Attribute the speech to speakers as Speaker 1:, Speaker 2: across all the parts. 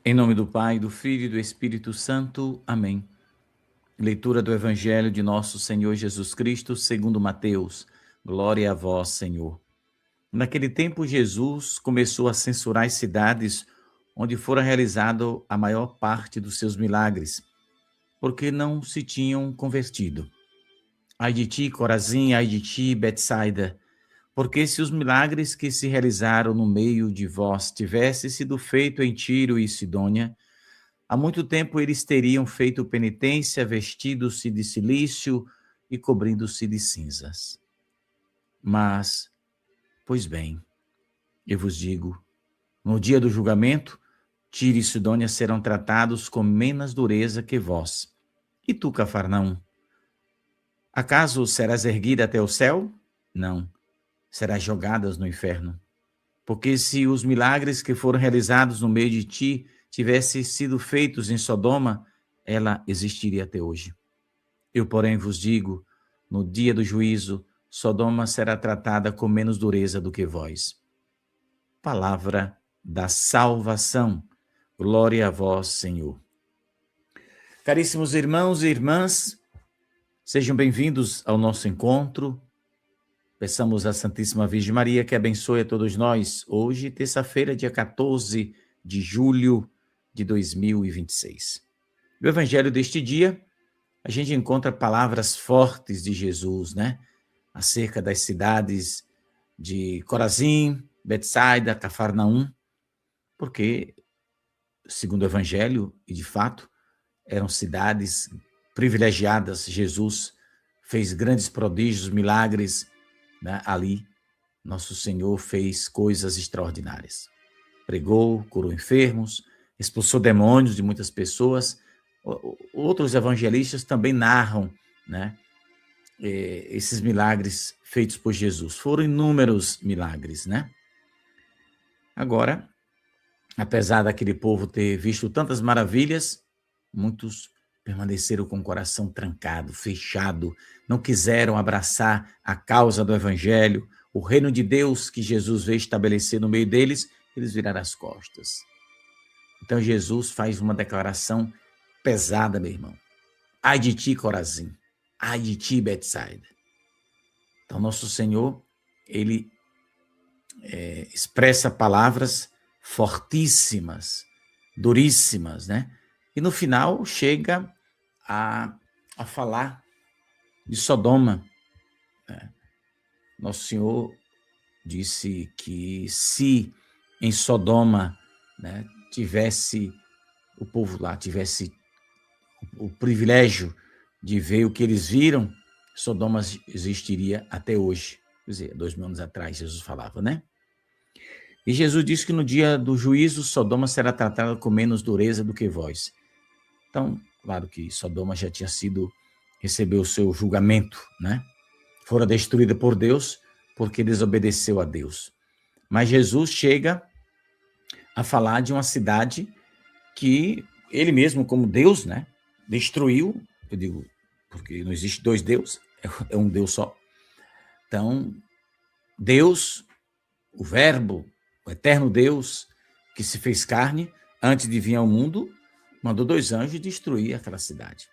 Speaker 1: Em nome do Pai, do Filho e do Espírito Santo. Amém. Leitura do Evangelho de nosso Senhor Jesus Cristo, segundo Mateus. Glória a vós, Senhor. Naquele tempo, Jesus começou a censurar as cidades onde fora realizado a maior parte dos seus milagres, porque não se tinham convertido. Ai de ti, Corazim, ai de ti, Betsaida, porque se os milagres que se realizaram no meio de vós tivessem sido feitos em Tiro e Sidônia, há muito tempo eles teriam feito penitência, vestindo-se de cilício e cobrindo-se de cinzas. Mas, pois bem, eu vos digo, no dia do julgamento, Tiro e Sidônia serão tratados com menos dureza que vós. E tu, Cafarnaum, acaso serás erguida até o céu? Não, serás jogadas no inferno. Porque se os milagres que foram realizados no meio de ti tivessem sido feitos em Sodoma, ela existiria até hoje. Eu, porém, vos digo, no dia do juízo, Sodoma será tratada com menos dureza do que vós. Palavra da salvação. Glória a vós, Senhor. Caríssimos irmãos e irmãs, sejam bem-vindos ao nosso encontro. Peçamos à Santíssima Virgem Maria que abençoe a todos nós, hoje, terça-feira, dia 14 de julho de 2026. No Evangelho deste dia, a gente encontra palavras fortes de Jesus, né? Acerca das cidades de Corazim, Betsaida, Cafarnaum, porque, segundo o Evangelho, e de fato, eram cidades privilegiadas. Jesus fez grandes prodígios, milagres, né? Ali, nosso Senhor fez coisas extraordinárias. Pregou, curou enfermos, expulsou demônios de muitas pessoas. Outros evangelistas também narram, né, esses milagres feitos por Jesus. Foram inúmeros milagres, né? Agora, apesar daquele povo ter visto tantas maravilhas, muitos permaneceram com o coração trancado, fechado, não quiseram abraçar a causa do evangelho, o reino de Deus que Jesus veio estabelecer no meio deles, eles viraram as costas. Então Jesus faz uma declaração pesada, meu irmão. Ai de ti, Corazim. Ai de ti, Betsaida. Então nosso Senhor, ele expressa palavras fortíssimas, duríssimas, né? E no final chega a falar de Sodoma. Né? Nosso Senhor disse que se em Sodoma, né, tivesse o povo lá, tivesse o privilégio de ver o que eles viram, Sodoma existiria até hoje. Quer dizer, 2000 anos atrás, Jesus falava, né? E Jesus disse que no dia do juízo, Sodoma será tratada com menos dureza do que vós. Então, claro que Sodoma já tinha recebeu o seu julgamento, né? Fora destruída por Deus, porque desobedeceu a Deus. Mas Jesus chega a falar de uma cidade que ele mesmo, como Deus, né, destruiu. Eu digo, porque não existe dois deuses, é um Deus só. Então, Deus, o Verbo, o eterno Deus, que se fez carne, antes de vir ao mundo, mandou 2 anjos destruir aquela cidade.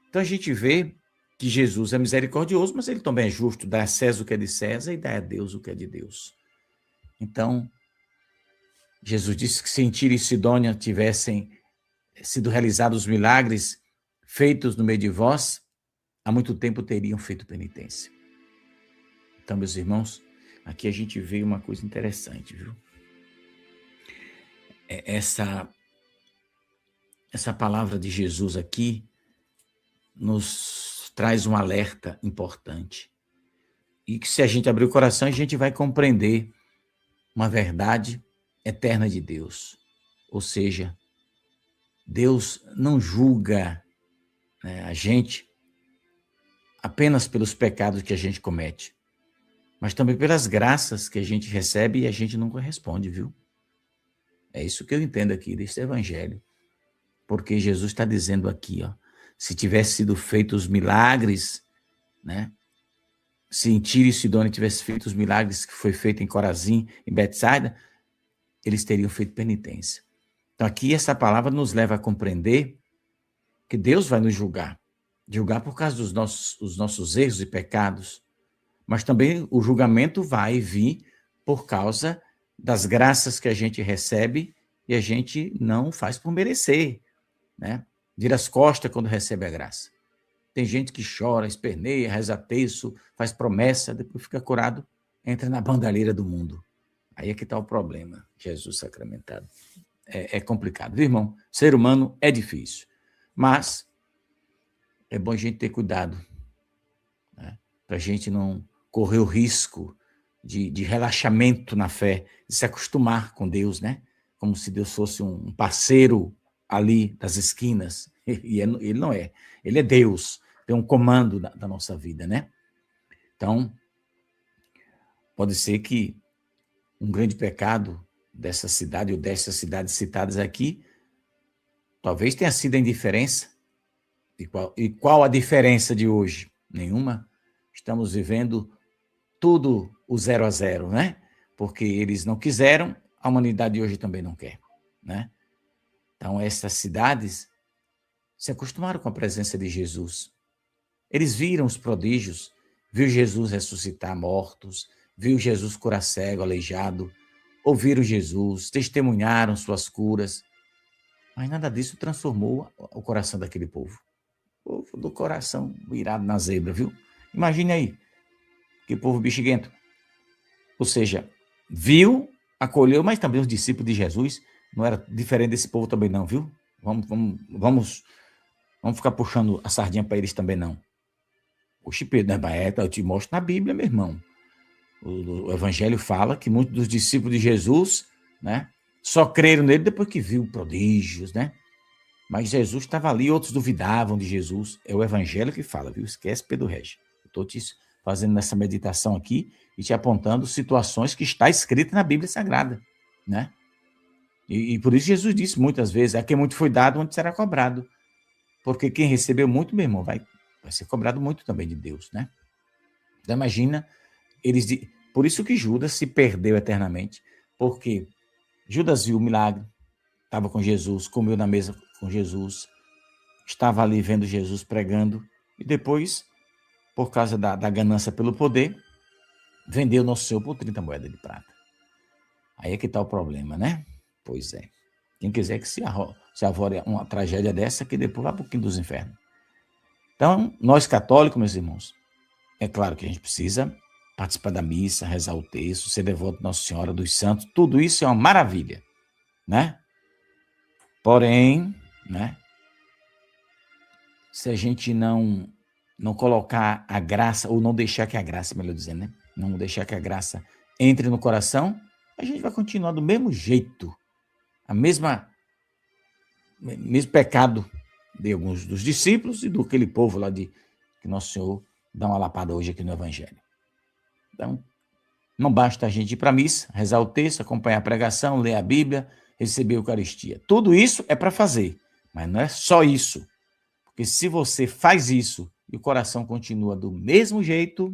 Speaker 1: Então a gente vê que Jesus é misericordioso, mas ele também é justo, dá a César o que é de César e dá a Deus o que é de Deus. Então, Jesus disse que se em Tiro e Sidônia tivessem sido realizados os milagres feitos no meio de vós, há muito tempo teriam feito penitência. Então, meus irmãos, aqui a gente vê uma coisa interessante, viu? Essa palavra de Jesus aqui nos traz um alerta importante. E que se a gente abrir o coração, a gente vai compreender uma verdade eterna de Deus. Ou seja, Deus não julga, né, a gente apenas pelos pecados que a gente comete, mas também pelas graças que a gente recebe e a gente não corresponde, viu? É isso que eu entendo aqui desse evangelho. Porque Jesus está dizendo aqui, ó, se tivesse sido feitos os milagres, né? Se em Tiro e Sidônia tivesse feito os milagres que foi feito em Corazim, em Betsaida, eles teriam feito penitência. Então, aqui essa palavra nos leva a compreender que Deus vai nos julgar. Julgar por causa dos nossos erros e pecados, mas também o julgamento vai vir por causa das graças que a gente recebe e a gente não faz por merecer, né? Vira as costas quando recebe a graça. Tem gente que chora, esperneia, reza terço, faz promessa, depois fica curado, entra na bandalheira do mundo. Aí é que está o problema, Jesus sacramentado. É complicado, viu, irmão? Ser humano é difícil, mas é bom a gente ter cuidado, né? Para a gente não correr o risco de relaxamento na fé, de se acostumar com Deus, né? Como se Deus fosse um parceiro ali das esquinas. E ele não é. Ele é Deus, tem um comando da nossa vida, né? Então, pode ser que um grande pecado dessa cidade ou dessas cidades citadas aqui, talvez tenha sido a indiferença. E qual a diferença de hoje? Nenhuma. Estamos vivendo tudo o 0 a 0, né? Porque eles não quiseram, a humanidade hoje também não quer, né? Então, essas cidades se acostumaram com a presença de Jesus. Eles viram os prodígios, viu Jesus ressuscitar mortos, viu Jesus curar cego, aleijado, ouviram Jesus, testemunharam suas curas, mas nada disso transformou o coração daquele povo. O povo do coração virado na zebra, viu? Imagine aí, que povo bexiguento. Ou seja, viu, acolheu, mas também os discípulos de Jesus não era diferente desse povo também não, viu? Vamos ficar puxando a sardinha para eles também não. Oxe, Pedro, né? Eu te mostro na Bíblia, meu irmão. O Evangelho fala que muitos dos discípulos de Jesus, né, só creram nele depois que viu prodígios, né? Mas Jesus estava ali, outros duvidavam de Jesus. É o Evangelho que fala, viu? Esquece, Pedro Regis. Eu estou te fazendo nessa meditação aqui e te apontando situações que está escrita na Bíblia Sagrada, né? E por isso Jesus disse muitas vezes, a quem muito foi dado, onde será cobrado. Porque quem recebeu muito, meu irmão, vai ser cobrado muito também de Deus, né? Então imagina, por isso que Judas se perdeu eternamente, porque Judas viu o milagre, estava com Jesus, comeu na mesa com Jesus, estava ali vendo Jesus pregando, e depois, por causa da ganância pelo poder, vendeu nosso Senhor por 30 moedas de prata. Aí é que está o problema, né? Pois é. Quem quiser que se avore uma tragédia dessa, que depois vai para o quinto dos infernos. Então, nós católicos, meus irmãos, é claro que a gente precisa participar da missa, rezar o texto, ser devoto de Nossa Senhora, dos santos, tudo isso é uma maravilha, né? Porém, né, se a gente não colocar a graça, ou não deixar que a graça, melhor dizendo, né? Não deixar que a graça entre no coração, a gente vai continuar do mesmo jeito, mesmo pecado de alguns dos discípulos e do aquele povo lá que Nosso Senhor dá uma lapada hoje aqui no Evangelho. Então, não basta a gente ir para a missa, rezar o texto, acompanhar a pregação, ler a Bíblia, receber a Eucaristia. Tudo isso é para fazer, mas não é só isso. Porque se você faz isso e o coração continua do mesmo jeito,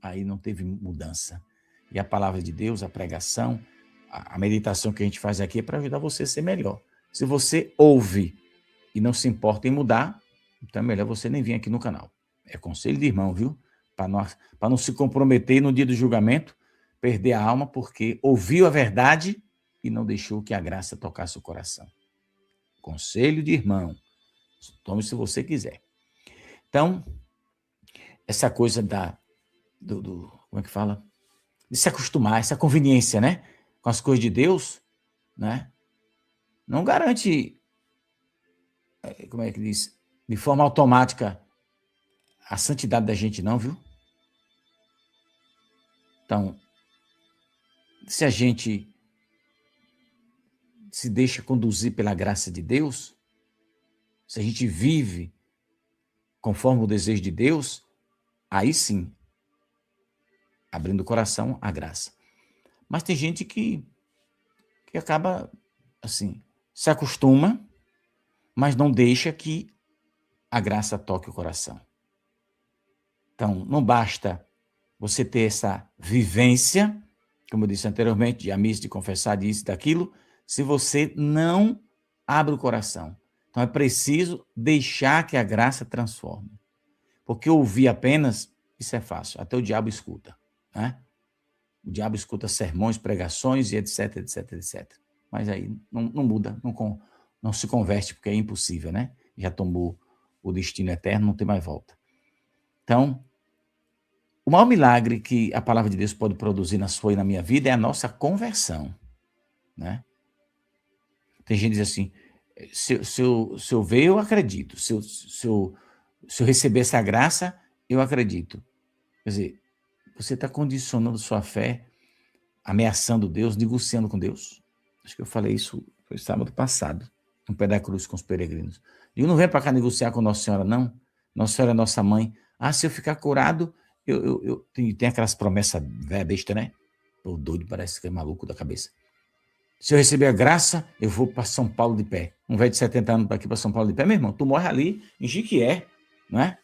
Speaker 1: aí não teve mudança. E a palavra de Deus, a pregação, a meditação que a gente faz aqui é para ajudar você a ser melhor. Se você ouve e não se importa em mudar, então é melhor você nem vir aqui no canal. É conselho de irmão, viu? Para não se comprometer no dia do julgamento, perder a alma porque ouviu a verdade e não deixou que a graça tocasse o coração. Conselho de irmão. Tome se você quiser. Então, essa coisa como é que fala? De se acostumar, essa conveniência, né? Com as coisas de Deus, né? Não garante, como é que diz? De forma automática a santidade da gente, não, viu? Então, se a gente se deixa conduzir pela graça de Deus, se a gente vive conforme o desejo de Deus, aí sim, abrindo o coração à graça. Mas tem gente que acaba, assim, se acostuma, mas não deixa que a graça toque o coração. Então, não basta você ter essa vivência, como eu disse anteriormente, de missa, de confessar disso, daquilo, se você não abre o coração. Então é preciso deixar que a graça transforme. Porque ouvir apenas, isso é fácil, até o diabo escuta, né? O diabo escuta sermões, pregações e etc, etc, etc. Mas aí não muda, não se converte, porque é impossível, né? Já tomou o destino eterno, não tem mais volta. Então, o maior milagre que a palavra de Deus pode produzir na sua e na minha vida é a nossa conversão, né? Tem gente que diz assim, se eu ver, eu acredito. Se eu receber essa graça, eu acredito. Quer dizer, você está condicionando sua fé, ameaçando Deus, negociando com Deus. Acho que eu falei isso, foi sábado passado, no pé da cruz com os peregrinos. E eu não venho para cá negociar com Nossa Senhora, não. Nossa Senhora é nossa mãe. Ah, se eu ficar curado, tem aquelas promessas velha besta, né? O doido parece que é maluco da cabeça. Se eu receber a graça, eu vou para São Paulo de pé. Um velho de 70 anos para aqui, para São Paulo de pé, meu irmão, tu morre ali em Jiquié, não é?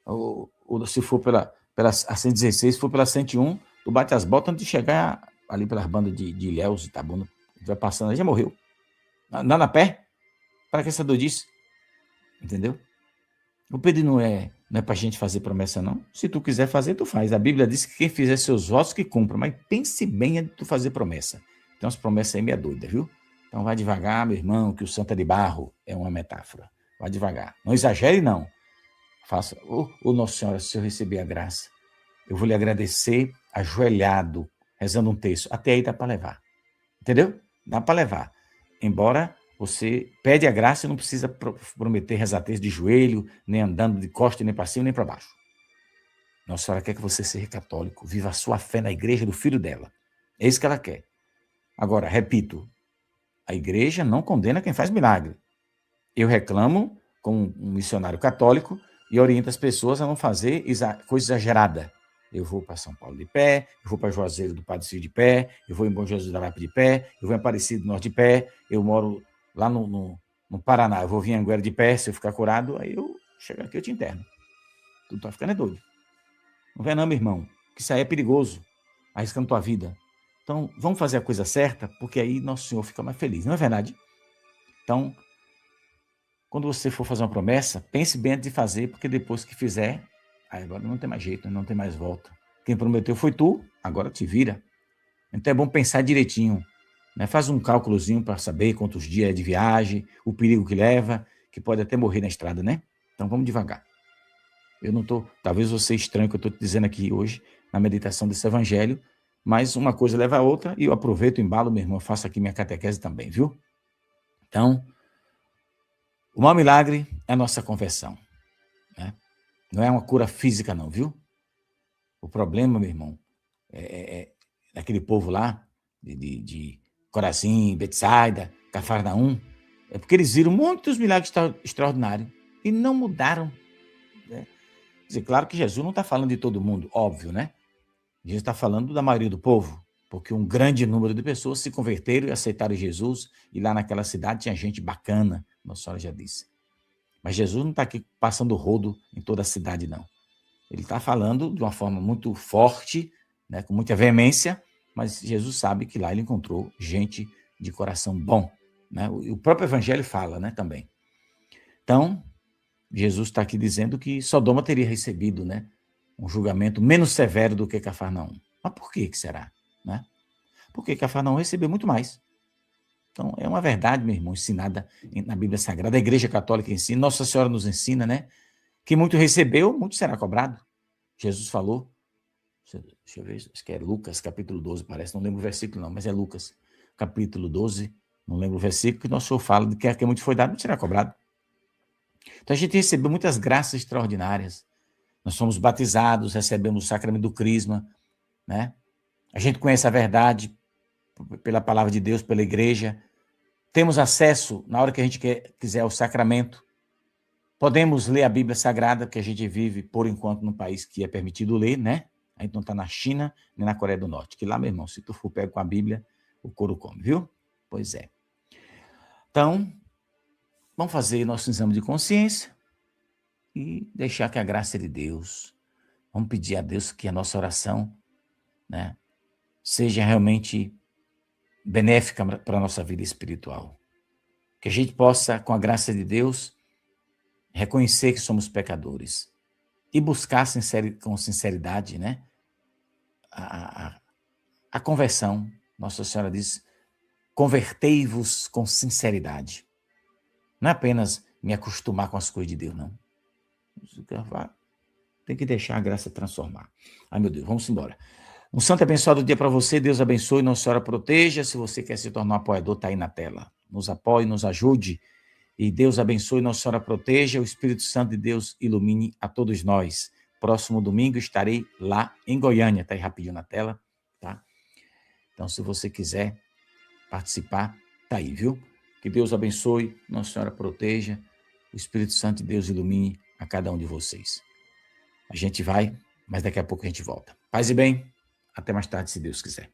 Speaker 1: Ou se for pela a 116, se for pela 101, tu bate as botas antes de chegar ali pelas bandas de Ilhéus e Itabuna. Vai passando, aí já morreu. Andando a pé, para que essa doidice? Entendeu? O pedido não é para a gente fazer promessa, não. Se tu quiser fazer, tu faz. A Bíblia diz que quem fizer seus votos que cumpra, mas pense bem antes de tu fazer promessa. Tem umas promessas aí meia doida, viu? Então vai devagar, meu irmão, que o santo é de barro é uma metáfora. Vai devagar. Não exagere, não. Faça. Nossa Senhora, se eu receber a graça, eu vou lhe agradecer ajoelhado, rezando um texto. Até aí dá para levar. Entendeu? Dá para levar. Embora você pede a graça e não precisa prometer rezar texto de joelho, nem andando de costa, nem para cima, nem para baixo. Nossa Senhora quer que você seja católico, viva a sua fé na igreja do filho dela. É isso que ela quer. Agora, repito, a igreja não condena quem faz milagre. Eu reclamo, como um missionário católico, e oriento as pessoas a não fazer coisa exagerada. Eu vou para São Paulo de pé, eu vou para Juazeiro do Padre Círio de pé, eu vou em Bom Jesus da Lapa de pé, eu vou em Aparecido do Norte de pé, eu moro lá no Paraná, eu vou vir em Anguera de pé, se eu ficar curado, aí eu chego aqui, eu te interno. Tu tá ficando doido. Não vem não, meu irmão, que isso aí é perigoso, arriscando tua vida. Então, vamos fazer a coisa certa, porque aí Nosso Senhor fica mais feliz, não é verdade? Então, quando você for fazer uma promessa, pense bem antes de fazer, porque depois que fizer, aí agora não tem mais jeito, não tem mais volta. Quem prometeu foi tu, agora te vira. Então é bom pensar direitinho, né? Faz um cálculozinho para saber quantos dias é de viagem, o perigo que leva, que pode até morrer na estrada, né? Então vamos devagar. Eu não estou, talvez você estranhe o que eu estou te dizendo aqui hoje, na meditação desse evangelho, mas uma coisa leva a outra e eu aproveito o embalo, meu irmão, eu faço aqui minha catequese também, viu? Então, o maior milagre é a nossa conversão, né? Não é uma cura física não, viu? O problema, meu irmão, daquele povo lá, de Corazim, Betsaida, Cafarnaum, é porque eles viram muitos milagres extraordinários e não mudaram, né? Quer dizer, claro que Jesus não está falando de todo mundo, óbvio, né? Jesus está falando da maioria do povo, porque um grande número de pessoas se converteram e aceitaram Jesus, e lá naquela cidade tinha gente bacana, Nossa Senhora já disse. Mas Jesus não está aqui passando rodo em toda a cidade, não. Ele está falando de uma forma muito forte, né, com muita veemência, mas Jesus sabe que lá ele encontrou gente de coração bom, né? O próprio Evangelho fala, né, também. Então, Jesus está aqui dizendo que Sodoma teria recebido, né, um julgamento menos severo do que Cafarnaum. Mas por que será? Né? Porque Cafarnaum recebeu muito mais. Então, é uma verdade, meu irmão, ensinada na Bíblia Sagrada. A Igreja Católica ensina, Nossa Senhora nos ensina, né? Que muito recebeu, muito será cobrado. Jesus falou, deixa eu ver, acho que é Lucas, capítulo 12, parece, não lembro o versículo não, mas é Lucas, capítulo 12, não lembro o versículo, que Nosso Senhor fala de que a quem muito foi dado, muito será cobrado. Então, a gente recebeu muitas graças extraordinárias. Nós somos batizados, recebemos o sacramento do crisma, né? A gente conhece a verdade pela palavra de Deus, pela igreja. Temos acesso, na hora que a gente quiser, ao sacramento. Podemos ler a Bíblia Sagrada, porque a gente vive, por enquanto, num país que é permitido ler, né? A gente não está na China nem na Coreia do Norte. Que lá, meu irmão, se tu for pego com a Bíblia, o couro come, viu? Pois é. Então, vamos fazer nosso exame de consciência e deixar que a graça de Deus, vamos pedir a Deus que a nossa oração, né, seja realmente benéfica para a nossa vida espiritual. Que a gente possa, com a graça de Deus, reconhecer que somos pecadores e buscar com sinceridade, né, a conversão. Nossa Senhora diz, convertei-vos com sinceridade. Não é apenas me acostumar com as coisas de Deus, não. Tem que deixar a graça transformar. Ai, meu Deus, vamos embora. Um santo e abençoado dia para você. Deus abençoe, Nossa Senhora proteja. Se você quer se tornar um apoiador, está aí na tela. Nos apoie, nos ajude. E Deus abençoe, Nossa Senhora proteja. O Espírito Santo de Deus ilumine a todos nós. Próximo domingo estarei lá em Goiânia. Está aí rapidinho na tela, tá? Então, se você quiser participar, tá aí, viu? Que Deus abençoe, Nossa Senhora proteja. O Espírito Santo de Deus ilumine a cada um de vocês. A gente vai, mas daqui a pouco a gente volta. Paz e bem. Até mais tarde, se Deus quiser.